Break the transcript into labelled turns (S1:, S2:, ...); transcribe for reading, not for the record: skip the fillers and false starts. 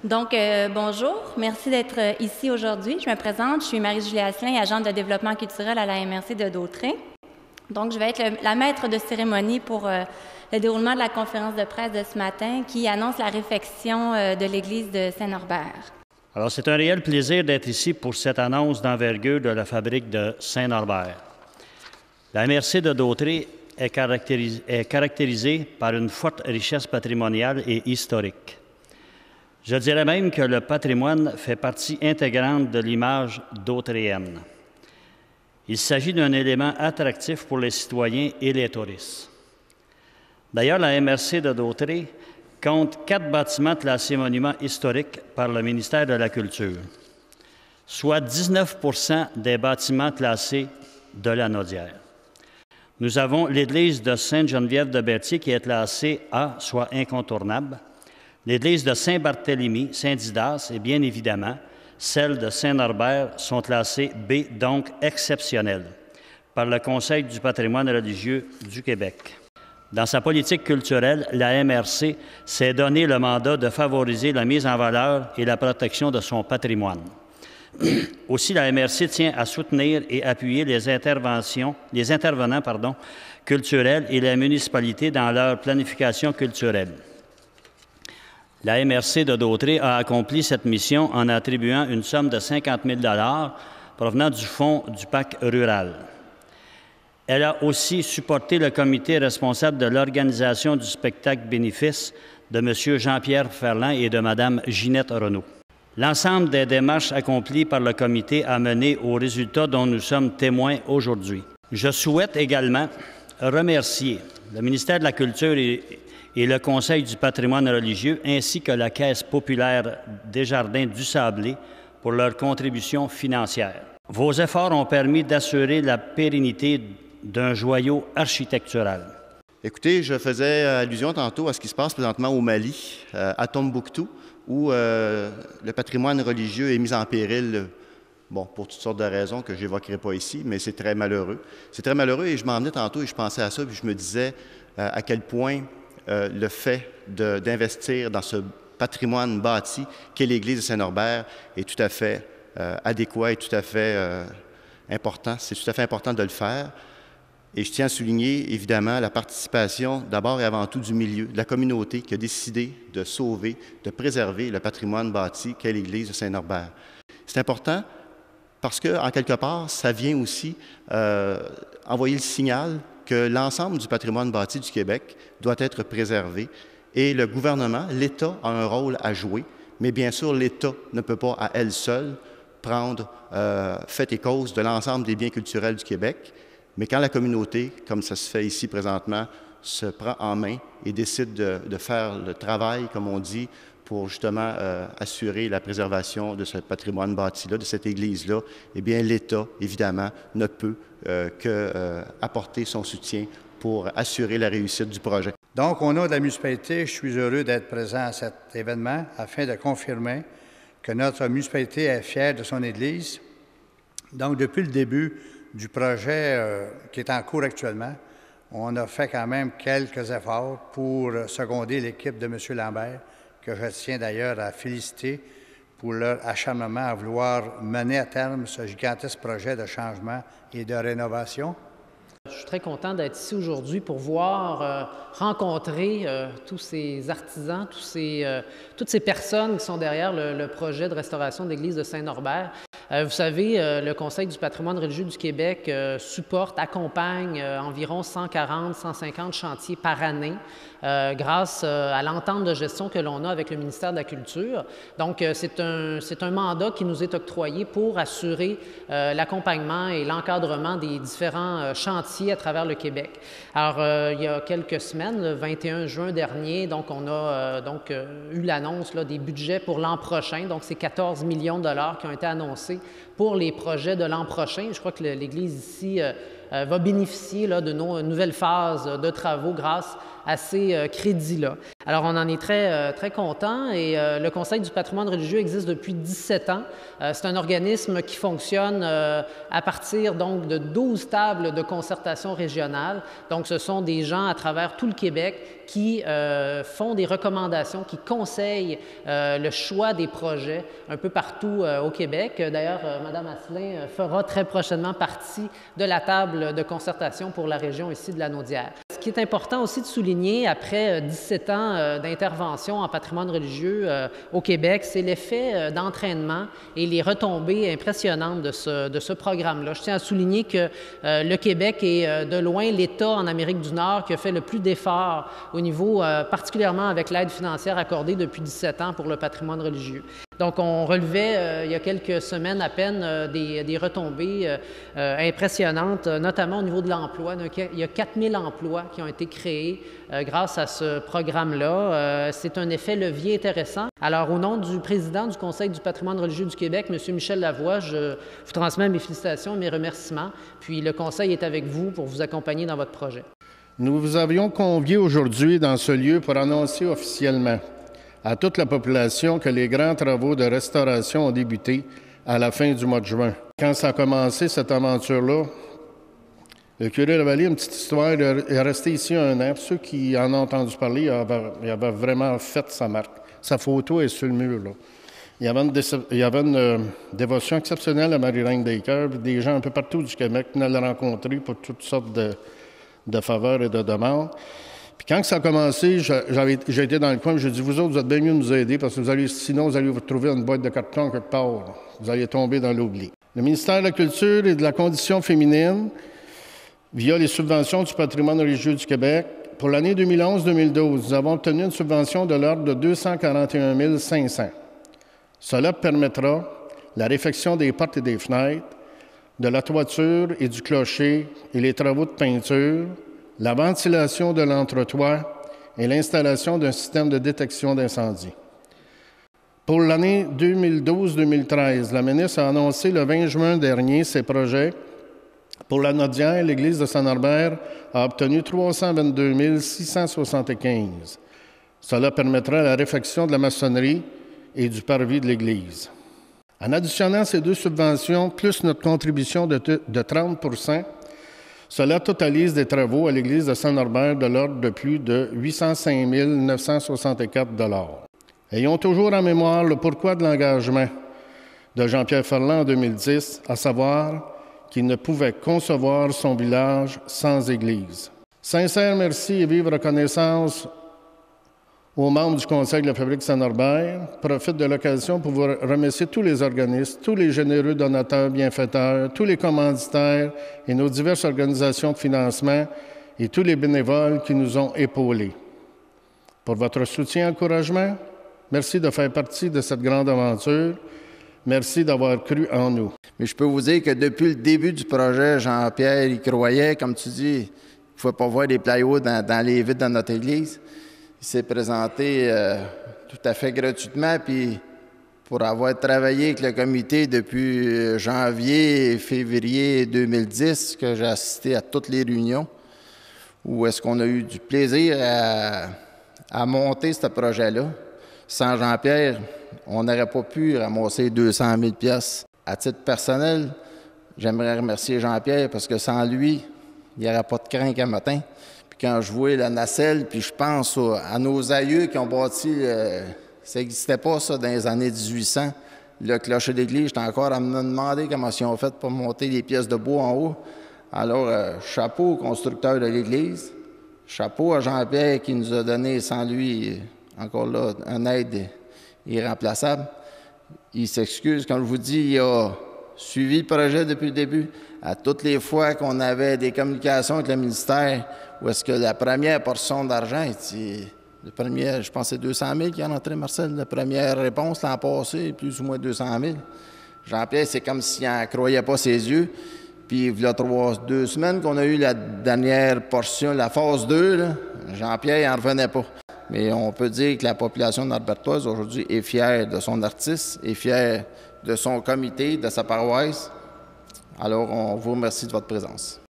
S1: Bonjour, merci d'être ici aujourd'hui. Je me présente, je suis Marie-Julie Asselin, agente de développement culturel à la MRC de Dautrey. Donc, je vais être la maître de cérémonie pour le déroulement de la conférence de presse de ce matin qui annonce la réfection de l'église de Saint-Norbert.
S2: Alors, c'est un réel plaisir d'être ici pour cette annonce d'envergure de la fabrique de Saint-Norbert. La MRC de Dautrey est caractérisée par une forte richesse patrimoniale et historique. Je dirais même que le patrimoine fait partie intégrante de l'image dautréenne. Il s'agit d'un élément attractif pour les citoyens et les touristes. D'ailleurs, la MRC de Dautrey compte 4 bâtiments classés monuments historiques par le ministère de la Culture, soit 19 % des bâtiments classés de la Naudière. Nous avons l'église de Sainte-Geneviève-de-Berthier qui est classée A, soit incontournable, l'église de Saint-Barthélemy, Saint-Didas et bien évidemment, celles de Saint-Norbert sont classées B, donc exceptionnelles, par le Conseil du patrimoine religieux du Québec. Dans sa politique culturelle, la MRC s'est donné le mandat de favoriser la mise en valeur et la protection de son patrimoine. Aussi, la MRC tient à soutenir et appuyer les intervenants culturels et les municipalités dans leur planification culturelle. La MRC de Dautrey a accompli cette mission en attribuant une somme de 50 000 $ provenant du fonds du PAC rural. Elle a aussi supporté le comité responsable de l'organisation du spectacle bénéfice de M. Jean-Pierre Ferland et de Mme Ginette Renaud. L'ensemble des démarches accomplies par le comité a mené aux résultats dont nous sommes témoins aujourd'hui. Je souhaite également remercier le ministère de la Culture et le Conseil du patrimoine religieux, ainsi que la Caisse populaire Desjardins du Sablé pour leur contribution financière. Vos efforts ont permis d'assurer la pérennité d'un joyau architectural.
S3: Écoutez, je faisais allusion tantôt à ce qui se passe présentement au Mali, à Tombouctou, où le patrimoine religieux est mis en péril, pour toutes sortes de raisons que je n'évoquerai pas ici, mais c'est très malheureux. C'est très malheureux et je m'en venais tantôt et je pensais à ça, puis je me disais à quel point le fait d'investir dans ce patrimoine bâti qu'est l'église de Saint-Norbert est tout à fait adéquat et tout à fait important. C'est tout à fait important de le faire. Et je tiens à souligner, évidemment, la participation d'abord et avant tout du milieu, de la communauté qui a décidé de sauver, de préserver le patrimoine bâti qu'est l'église de Saint-Norbert. C'est important parce que, en quelque part, ça vient aussi envoyer le signal que l'ensemble du patrimoine bâti du Québec doit être préservé et le gouvernement, l'État, a un rôle à jouer, mais bien sûr, l'État ne peut pas à elle seule prendre fait et cause de l'ensemble des biens culturels du Québec, mais quand la communauté, comme ça se fait ici présentement, se prend en main et décide de faire le travail, comme on dit, pour justement assurer la préservation de ce patrimoine bâti-là, de cette église-là, eh bien l'État, évidemment, ne peut qu'apporter son soutien pour assurer la réussite du projet.
S4: Donc, au nom de la municipalité, je suis heureux d'être présent à cet événement afin de confirmer que notre municipalité est fière de son église. Donc, depuis le début du projet qui est en cours actuellement, on a fait quand même quelques efforts pour seconder l'équipe de M. Lambert, que je tiens d'ailleurs à féliciter pour leur acharnement à vouloir mener à terme ce gigantesque projet de changement et de rénovation.
S5: Je suis très content d'être ici aujourd'hui pour rencontrer tous ces artisans, toutes ces personnes qui sont derrière le projet de restauration de l'église de Saint-Norbert. Vous savez, le Conseil du patrimoine religieux du Québec supporte, accompagne environ 140-150 chantiers par année grâce à l'entente de gestion que l'on a avec le ministère de la Culture. Donc, c'est un mandat qui nous est octroyé pour assurer l'accompagnement et l'encadrement des différents chantiers à travers le Québec. Alors, il y a quelques semaines, le 21 juin dernier, donc, on a eu l'annonce des budgets pour l'an prochain. Donc, c'est 14 millions de dollars qui ont été annoncés pour les projets de l'an prochain. Je crois que l'Église ici va bénéficier d'une nouvelle phase de travaux grâce à ces crédits-là. Alors, on en est très content et le Conseil du patrimoine religieux existe depuis 17 ans. C'est un organisme qui fonctionne à partir donc de 12 tables de concertation régionale. Donc, ce sont des gens à travers tout le Québec qui font des recommandations, qui conseillent le choix des projets un peu partout au Québec. D'ailleurs, Mme Asselin fera très prochainement partie de la table de concertation pour la région ici de la Naudière. Ce qui est important aussi de souligner après 17 ans d'intervention en patrimoine religieux au Québec, c'est l'effet d'entraînement et les retombées impressionnantes de ce programme-là. Je tiens à souligner que le Québec est de loin l'État en Amérique du Nord qui a fait le plus d'efforts au niveau, particulièrement avec l'aide financière accordée depuis 17 ans pour le patrimoine religieux. Donc, on relevait il y a quelques semaines à peine des retombées impressionnantes, notamment au niveau de l'emploi. Il y a 4000 emplois qui ont été créés grâce à ce programme-là. C'est un effet levier intéressant. Alors, au nom du président du Conseil du patrimoine religieux du Québec, M. Michel Lavoie, je vous transmets mes félicitations et mes remerciements. Puis, le Conseil est avec vous pour vous accompagner dans votre projet.
S6: Nous vous avions convié aujourd'hui dans ce lieu pour annoncer officiellement à toute la population que les grands travaux de restauration ont débuté à la fin du mois de juin. Quand ça a commencé, cette aventure-là, le curé Lavallée, une petite histoire, il est resté ici 1 an. Pour ceux qui en ont entendu parler, il avait vraiment fait sa marque. Sa photo est sur le mur, là. Il y avait une dévotion exceptionnelle à Marie-Reine des Cœurs, puis des gens un peu partout du Québec venaient le rencontrer pour toutes sortes de faveurs et de demandes. Puis quand ça a commencé, j'ai été dans le coin, j'ai dit, vous autres, vous êtes bien mieux de nous aider parce que sinon, vous allez vous retrouver une boîte de carton quelque part. Vous allez tomber dans l'oubli. Le ministère de la Culture et de la Condition féminine, via les subventions du patrimoine religieux du Québec, pour l'année 2011-2012, nous avons obtenu une subvention de l'ordre de 241 500. Cela permettra la réfection des portes et des fenêtres, de la toiture et du clocher et les travaux de peinture, la ventilation de l'entretoit et l'installation d'un système de détection d'incendie. Pour l'année 2012-2013, la ministre a annoncé le 20 juin dernier ses projets. Pour la Naudière, l'Église de Saint-Norbert a obtenu 322 675. Cela permettra la réfection de la maçonnerie et du parvis de l'Église. En additionnant ces 2 subventions, plus notre contribution de 30 %, cela totalise des travaux à l'Église de Saint-Norbert de l'ordre de plus de 805 964 $. Ayons toujours en mémoire le pourquoi de l'engagement de Jean-Pierre Ferland en 2010, à savoir qu'il ne pouvait concevoir son village sans Église. Sincère merci et vive reconnaissance aux membres du Conseil de la Fabrique Saint-Norbert. Profite de l'occasion pour vous remercier tous les organismes, tous les généreux donateurs, bienfaiteurs, tous les commanditaires et nos diverses organisations de financement et tous les bénévoles qui nous ont épaulés. Pour votre soutien et encouragement, merci de faire partie de cette grande aventure. Merci d'avoir cru en nous.
S7: Mais je peux vous dire que depuis le début du projet, Jean-Pierre y croyait. Comme tu dis, il ne faut pas voir des plywood dans les vitres de notre église. Il s'est présenté tout à fait gratuitement, puis pour avoir travaillé avec le comité depuis janvier et février 2010, que j'ai assisté à toutes les réunions, où est-ce qu'on a eu du plaisir à monter ce projet-là. Sans Jean-Pierre, on n'aurait pas pu ramasser 200 000 $. À titre personnel, j'aimerais remercier Jean-Pierre parce que sans lui, il n'y aurait pas de crinque à matin. Puis quand je vois la nacelle, puis je pense à nos aïeux qui ont bâti, ça n'existait pas ça dans les années 1800, le clocher d'église, j'étais encore à me demander comment ils ont fait pour monter les pièces de bois en haut. Alors, chapeau au constructeur de l'église, chapeau à Jean-Pierre qui nous a donné, sans lui, encore là, une aide irremplaçable. Il s'excuse, comme je vous dis, il a suivi le projet depuis le début. À toutes les fois qu'on avait des communications avec le ministère, où est-ce que la première portion d'argent, je pense que c'est 200 000 qui en entré, Marcel. La première réponse l'an passé, plus ou moins 200 000. Jean-Pierre, c'est comme s'il n'en croyait pas ses yeux. Puis, il y a 2 semaines qu'on a eu la dernière portion, la phase 2, là, Jean-Pierre, il n'en revenait pas. Mais on peut dire que la population norbertoise aujourd'hui est fière de son artiste, est fière de son comité, de sa paroisse. Alors, on vous remercie de votre présence.